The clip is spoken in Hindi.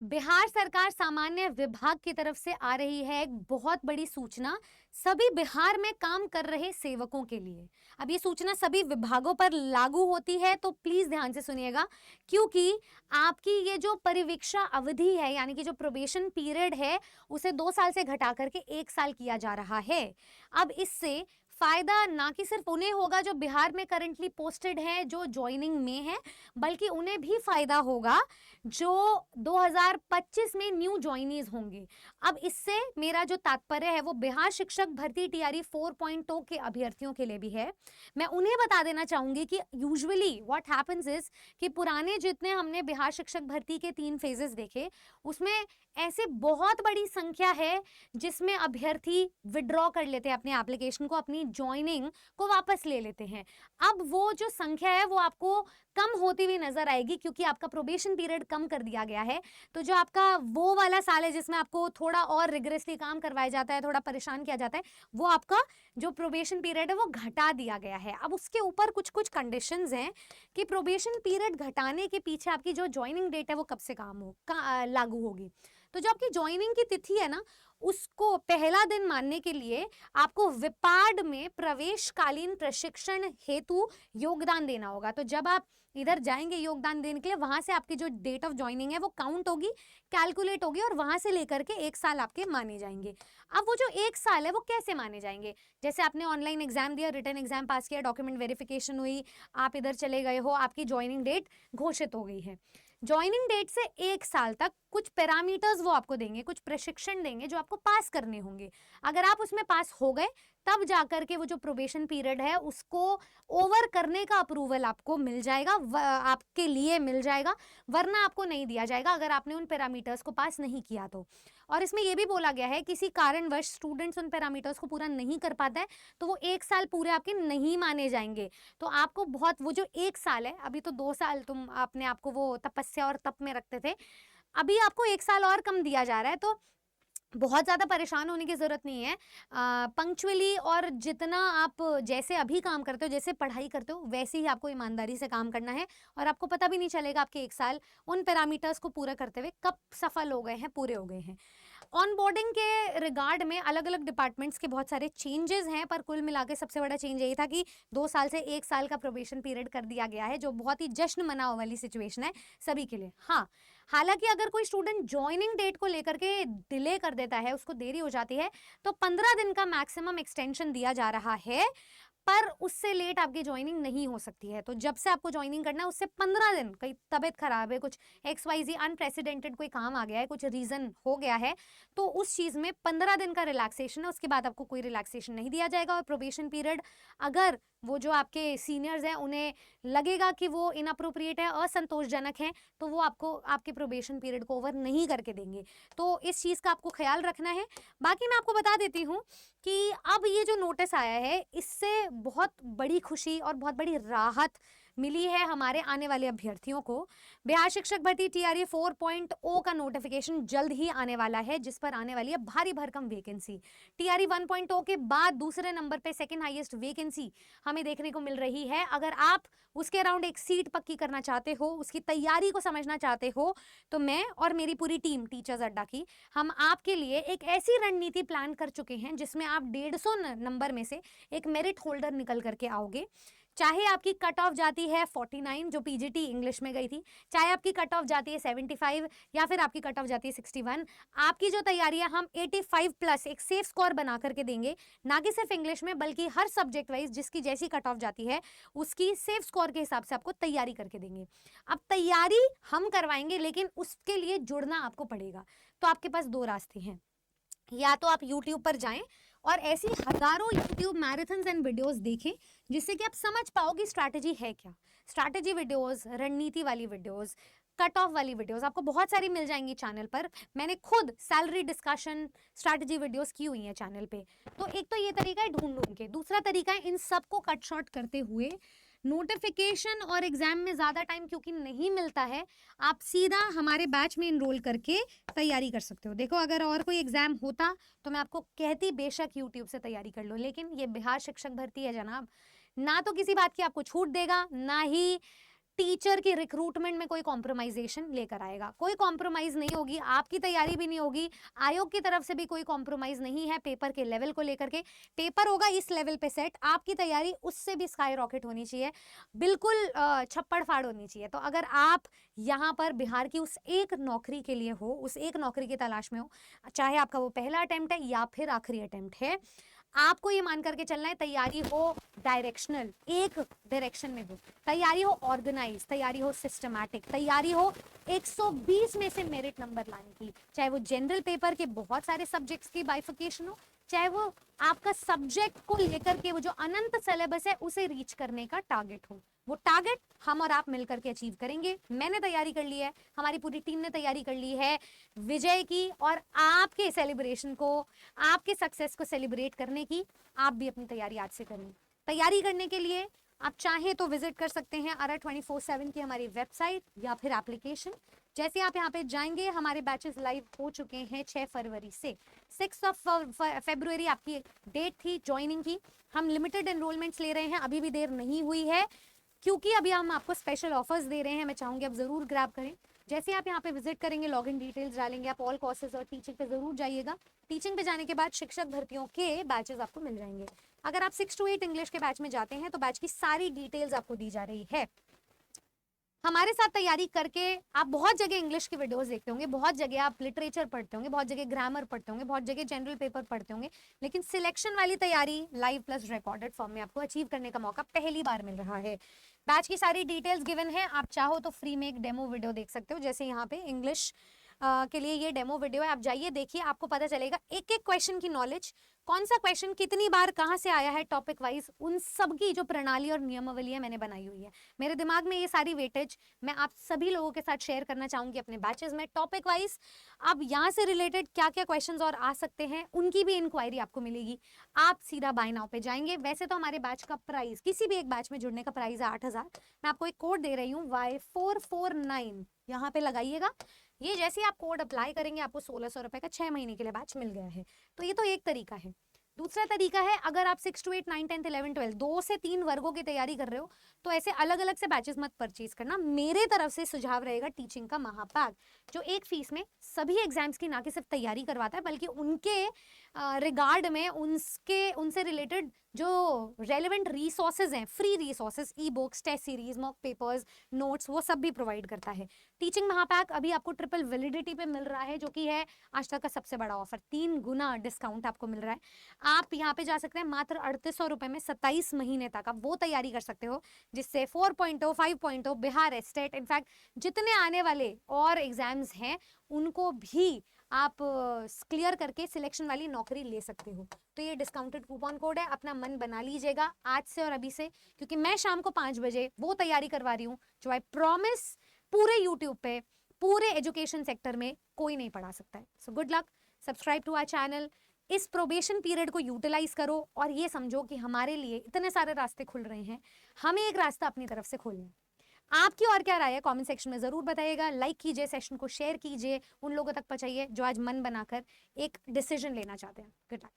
बिहार सरकार सामान्य विभाग की तरफ से आ रही है एक बहुत बड़ी सूचना सभी बिहार में काम कर रहे सेवकों के लिए। अब ये सूचना सभी विभागों पर लागू होती है, तो प्लीज ध्यान से सुनिएगा, क्योंकि आपकी ये जो परिवीक्षा अवधि है यानी कि जो प्रोबेशन पीरियड है उसे 2 साल से घटा करके 1 साल किया जा रहा है। अब इससे फायदा ना कि सिर्फ उन्हें होगा जो बिहार में करंटली पोस्टेड हैं, जो ज्वाइनिंग में है, बल्कि उन्हें भी फायदा होगा जो 2025 में न्यू ज्वाइनीज होंगे। अब इससे मेरा जो तात्पर्य है वो बिहार शिक्षक भर्ती टीआरई 4.0 के अभ्यर्थियों के लिए भी है। मैं उन्हें बता देना चाहूंगी कि यूजुअली व्हाट हैपेंस इज कि पुराने जितने हमने बिहार शिक्षक भर्ती के 3 फेजेस देखे, उसमें ऐसे बहुत बड़ी संख्या है जिसमें अभ्यर्थी विड्रॉ कर लेते हैं अपने एप्लीकेशन को, अपनी ज्वाइनिंग को वापस ले लेते हैं। अब वो जो संख्या है वो आपको कम होती हुई नजर आएगी, क्योंकि आपका प्रोबेशन पीरियड कम कर दिया गया है। तो जो आपका वो वाला साल है जिसमें आपको थोड़ा और रिग्रेसली काम करवाया जाता है, थोड़ा परेशान किया जाता है, वो आपका जो प्रोबेशन पीरियड है वो घटा दिया गया है। अब उसके ऊपर कुछ कुछ कंडीशंस हैं कि प्रोबेशन पीरियड घटाने के पीछे आपकी जो ज्वाइनिंग डेट है वो कब से लागू होगी। तो जो आपकी ज्वाइनिंग की तिथि है ना, उसको पहला दिन मानने के लिए आपको विपाड में प्रवेशकालीन प्रशिक्षण हेतु योगदान देना होगा। तो जब आप इधर जाएंगे योगदान देने के लिए, वहां से आपकी जो डेट ऑफ ज्वाइनिंग है वो काउंट होगी, कैलकुलेट होगी, और वहां से लेकर के 1 साल आपके माने जाएंगे। अब वो जो 1 साल है वो कैसे माने जाएंगे? जैसे आपने ऑनलाइन एग्जाम दिया, रिटन एग्जाम पास किया, डॉक्यूमेंट वेरिफिकेशन हुई, आप इधर चले गए हो, आपकी ज्वाइनिंग डेट घोषित हो गई है। ज्वाइनिंग डेट से 1 साल तक कुछ पैरामीटर्स वो आपको देंगे, कुछ प्रशिक्षण देंगे जो आपको पास करने होंगे। अगर आप उसमें पास हो गए तब जाकर के वो जो प्रोबेशन पीरियड है उसको ओवर करने का अप्रूवल आपको मिल जाएगा, आपके लिए मिल जाएगा, वरना आपको नहीं दिया जाएगा अगर आपने उन पैरामीटर्स को पास नहीं किया तो। और इसमें यह भी बोला गया है किसी कारणवश स्टूडेंट्स उन पैरामीटर्स को पूरा नहीं कर पाता है तो वो 1 साल पूरे आपके नहीं माने जाएंगे। तो आपको बहुत, वो जो 1 साल है, अभी तो 2 साल तुम अपने आपको वो तपस्या और तप में रखते थे, अभी आपको 1 साल और कम दिया जा रहा है। तो बहुत ज़्यादा परेशान होने की ज़रूरत नहीं है। पंक्चुअली और जितना आप जैसे अभी काम करते हो, जैसे पढ़ाई करते हो, वैसे ही आपको ईमानदारी से काम करना है, और आपको पता भी नहीं चलेगा आपके 1 साल उन पैरामीटर्स को पूरा करते हुए कब सफल हो गए हैं, पूरे हो गए हैं। ऑनबोर्डिंग के रिगार्ड में अलग अलग डिपार्टमेंट्स के बहुत सारे चेंजेस हैं, पर कुल मिला के सबसे बड़ा चेंज यही था कि 2 साल से 1 साल का प्रोबेशन पीरियड कर दिया गया है, जो बहुत ही जश्न मनाने वाली सिचुएशन है सभी के लिए। हाँ, हालांकि अगर कोई स्टूडेंट ज्वाइनिंग डेट को लेकर के डिले कर देता है, उसको देरी हो जाती है, तो 15 दिन का मैक्सिमम एक्सटेंशन दिया जा रहा है, पर उससे लेट आपकी ज्वाइनिंग नहीं हो सकती है। तो जब से आपको ज्वाइनिंग करना है उससे 15 दिन, कहीं तबीयत खराब है, कुछ XYZ अनप्रेसिडेंटेड कोई काम आ गया है, कुछ रीजन हो गया है, तो उस चीज में 15 दिन का रिलैक्सेशन है, उसके बाद आपको कोई रिलैक्सेशन नहीं दिया जाएगा। और प्रोबेशन पीरियड अगर वो जो आपके सीनियर्स हैं उन्हें लगेगा कि वो इनअप्रोप्रिएट है, असंतोषजनक है, तो वो आपको आपके प्रोबेशन पीरियड को ओवर नहीं करके देंगे। तो इस चीज़ का आपको ख्याल रखना है। बाकी मैं आपको बता देती हूँ कि अब ये जो नोटिस आया है इससे बहुत बड़ी खुशी और बहुत बड़ी राहत मिली है हमारे आने वाले अभ्यर्थियों को। बिहार शिक्षक भर्ती टीआरई 4.0 का नोटिफिकेशन जल्द ही आने वाला है, जिस पर आने वाली है भारी भरकम वैकेंसी। टीआरई 1.0 के बाद दूसरे नंबर पे सेकंड हाईएस्ट वैकेंसी हमें देखने को मिल रही है। अगर आप उसके अराउंड एक सीट पक्की करना चाहते हो, उसकी तैयारी को समझना चाहते हो, तो मैं और मेरी पूरी टीम टीचर्स अड्डा की, हम आपके लिए एक ऐसी रणनीति प्लान कर चुके हैं जिसमें आप 150 नंबर में से एक मेरिट होल्डर निकल करके आओगे। चाहे आपकी कट ऑफ जाती है 49 जो पीजीटी इंग्लिश में गई थी, चाहे आपकी कट ऑफ जाती है 75, या फिर आपकी कट ऑफ जाती है 61, आपकी जो तैयारी है हम 85 प्लस एक सेफ स्कोर बना करके देंगे, ना कि सिर्फ इंग्लिश में बल्कि हर सब्जेक्ट वाइज जिसकी जैसी कट ऑफ जाती है उसकी सेफ स्कोर के हिसाब से आपको तैयारी करके देंगे। अब तैयारी हम करवाएंगे, लेकिन उसके लिए जुड़ना आपको पड़ेगा। तो आपके पास 2 रास्ते हैं, या तो आप YouTube पर जाएं और ऐसी हजारों YouTube मैराथन्स एंड वीडियोस देखें जिससे कि आप समझ पाओ कि स्ट्रैटेजी है क्या। स्ट्रैटेजी वीडियोस, रणनीति वाली वीडियोस, कट ऑफ वाली वीडियोस आपको बहुत सारी मिल जाएंगी चैनल पर। मैंने खुद सैलरी डिस्कशन स्ट्रैटेजी वीडियोस की हुई हैं चैनल पे। तो एक तो ये तरीका है ढूंढ ढूंढ के, दूसरा तरीका है इन सबको कट शॉर्ट करते हुए नोटिफिकेशन और एग्जाम में ज़्यादा टाइम क्योंकि नहीं मिलता है, आप सीधा हमारे बैच में इनरोल करके तैयारी कर सकते हो। देखो, अगर और कोई एग्जाम होता तो मैं आपको कहती बेशक यूट्यूब से तैयारी कर लो, लेकिन ये बिहार शिक्षक भर्ती है जनाब, ना तो किसी बात की आपको छूट देगा, ना ही टीचर की रिक्रूटमेंट में कोई कॉम्प्रोमाइजेशन लेकर आएगा। कोई कॉम्प्रोमाइज नहीं होगी, आपकी तैयारी भी नहीं होगी, आयोग की तरफ से भी कोई कॉम्प्रोमाइज नहीं है पेपर के लेवल को लेकर के। पेपर होगा इस लेवल पे सेट, आपकी तैयारी उससे भी स्काई रॉकेट होनी चाहिए, बिल्कुल छप्पड़ फाड़ होनी चाहिए। तो अगर आप यहाँ पर बिहार की उस एक नौकरी के लिए हो, उस एक नौकरी की तलाश में हो, चाहे आपका वो पहला अटेम्प्ट है या फिर आखिरी अटेम्प्ट है, आपको ये मान करके चलना है तैयारी हो डायरेक्शनल, एक डायरेक्शन में हो, तैयारी हो ऑर्गेनाइज, तैयारी हो सिस्टमैटिक, तैयारी हो 120 में से मेरिट नंबर लाने की। चाहे वो जनरल पेपर के बहुत सारे सब्जेक्ट्स की बाइफिकेशन हो, चाहे वो आपका सब्जेक्ट को लेकर के वो जो अनंत सिलेबस है उसे रीच करने का टारगेट हो। वो टारगेट हम और आप मिलकर के अचीव करेंगे। मैंने तैयारी कर ली है, हमारी पूरी टीम ने तैयारी कर ली है विजय की, और आपके सेलिब्रेशन को, आपके सक्सेस को सेलिब्रेट करने की आप भी अपनी तैयारी आज से करें। तैयारी करने के लिए आप चाहें तो विजिट कर सकते हैं ARA 24/7 की हमारी वेबसाइट या फिर एप्लीकेशन। जैसे आप यहाँ पे जाएंगे, हमारे बैचेस लाइव हो चुके हैं 6 फरवरी से। 6 फरवरी आपकी डेट थी ज्वाइनिंग की। हम लिमिटेड एनरोलमेंट्स ले रहे हैं, अभी भी देर नहीं हुई है, क्योंकि अभी हम आपको स्पेशल ऑफर्स दे रहे हैं। मैं चाहूंगी आप जरूर ग्रैब करें। जैसे आप यहाँ पे विजिट करेंगे, लॉगिन डिटेल्स डालेंगे, आप ऑल कोर्सेज और टीचिंग पे जरूर जाइएगा। टीचिंग पे जाने के बाद शिक्षक भर्तियों के बैचेस आपको मिल जाएंगे। अगर आप 6 to 8 इंग्लिश के बैच में जाते हैं तो बैच की सारी डिटेल्स आपको दी जा रही है। हमारे साथ तैयारी करके आप बहुत जगह इंग्लिश की वीडियोस देखते होंगे, बहुत जगह आप लिटरेचर पढ़ते होंगे, बहुत जगह ग्रामर पढ़ते होंगे, बहुत जगह जनरल पेपर पढ़ते होंगे, लेकिन सिलेक्शन वाली तैयारी लाइव प्लस रिकॉर्डेड फॉर्म में आपको अचीव करने का मौका पहली बार मिल रहा है। बैच की सारी डिटेल्स गिवन है, आप चाहो तो फ्री में एक डेमो वीडियो देख सकते हो। जैसे यहाँ पे इंग्लिश के लिए ये डेमो वीडियो है, आप जाइए देखिए, आपको पता चलेगा एक एक क्वेश्चन की नॉलेज, कौन सा क्वेश्चन कितनी बार कहाँ से आया है टॉपिक वाइज, उन सब की जो प्रणाली और नियमावली है मैंने बनाई हुई है। मेरे दिमाग में ये सारी वेटेज मैं आप सभी लोगों के साथ शेयर करना चाहूंगी अपने बैचेस में टॉपिक वाइज। अब यहाँ से रिलेटेड क्या क्या क्वेश्चंस और आ सकते हैं उनकी भी इंक्वायरी आपको मिलेगी। आप सीधा बाय नाउ पे जाएंगे। वैसे तो हमारे बैच का प्राइस, किसी भी एक बैच में जुड़ने का प्राइस है 8,000। मैं आपको एक कोड दे रही हूँ Y449, यहाँ पे लगाइएगा। ये जैसे आप कोड अप्लाई करेंगे आपको 1,600 रुपए का 6 महीने के लिए बैच मिल गया है। तो ये तो एक तरीका है। दूसरा तरीका है, अगर आप 6 to 8, 9, 10, 11, 12 2 से 3 वर्गों की तैयारी कर रहे हो तो ऐसे अलग अलग से बैचेस मत परचेज करना। मेरे तरफ से सुझाव रहेगा टीचिंग का महापैक, जो एक फीस में सभी एग्जाम्स की ना कि सिर्फ तैयारी करवाता है बल्कि उनके रिगार्ड में उनसे रिलेटेड जो रेलेवेंट रिसोर्सेज हैं, free resources, e books, test series, mock papers, notes, वो सब भी प्रोवाइड करता है। टीचिंग महापैक अभी आपको ट्रिपल वैलिडिटी पे मिल रहा है, जो कि है आज तक का सबसे बड़ा ऑफर। 3 गुना डिस्काउंट आपको मिल रहा है। आप यहाँ पे जा सकते हैं मात्र 3800 रुपए में 27 महीने तक आप वो तैयारी कर सकते हो जिससे 4.0, 5.0, बिहार स्टेट, इनफैक्ट जितने आने वाले और एग्जाम्स हैं उनको भी आप क्लियर करके सिलेक्शन वाली नौकरी ले सकते हो। तो ये डिस्काउंटेड कूपन कोड है, अपना मन बना लीजिएगा आज से और अभी से, क्योंकि मैं शाम को 5 बजे वो तैयारी करवा रही हूँ जो आई प्रॉमिस पूरे यूट्यूब पे, पूरे एजुकेशन सेक्टर में कोई नहीं पढ़ा सकता है। So good luck, subscribe to our channel. इस प्रोबेशन पीरियड को यूटिलाइज करो और ये समझो कि हमारे लिए इतने सारे रास्ते खुल रहे हैं, हमें एक रास्ता अपनी तरफ से खोलना है। आपकी और क्या राय है कमेंट सेक्शन में जरूर बताइएगा। लाइक कीजिए, सेशन को शेयर कीजिए, उन लोगों तक पहुंचाइए जो आज मन बनाकर एक डिसीजन लेना चाहते हैं। Good luck.